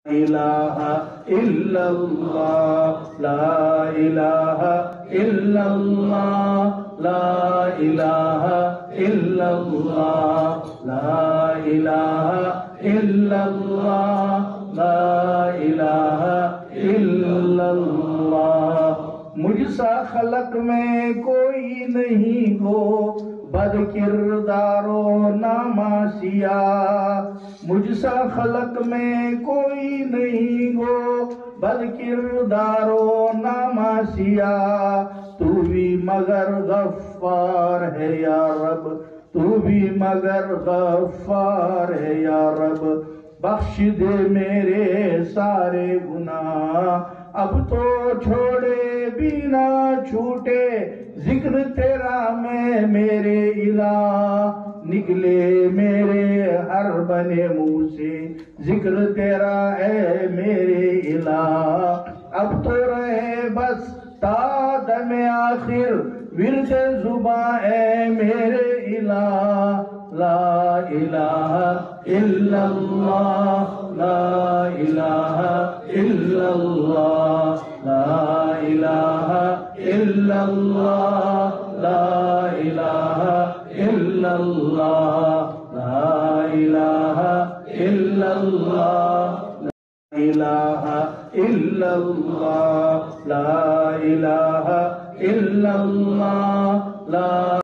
इलाहा इल्लल्लाह ला इलाहा इल्लल्लाह ला इलाहा इल्लल्लाह ला इलाहा इल्लल्लाह ला इलाहा इल्लल्लाह। मुझसा खलक में कोई नहीं हो बदकिरदारो नामासिया, मुझसा खलक में कोई नहीं हो बदकिरदारो नामासिया। तू भी मगर गफ्फार है या रब, तू भी मगर गफ्फार है या रब। बख्श दे मेरे सारे गुनाह, अब तो छोड़े बिना छूटे जिक्र तेरा मैं मेरे इलाह। निकले मेरे हर बने मुंह से जिक्र तेरा है मेरे इलाह। अब तो रहे बस तादम आखिर विर्द जुबा है मेरे इलाह। ला इलाहा इल्लल्लाह ला इलाहा इल्लल्लाह ला इलाहा इल्लल्लाह ला इलाहा इल्लल्लाह ला इलाहा इल्लल्लाह इलाहा इल्लल्लाह ला इलाहा इल्लल्लाह ला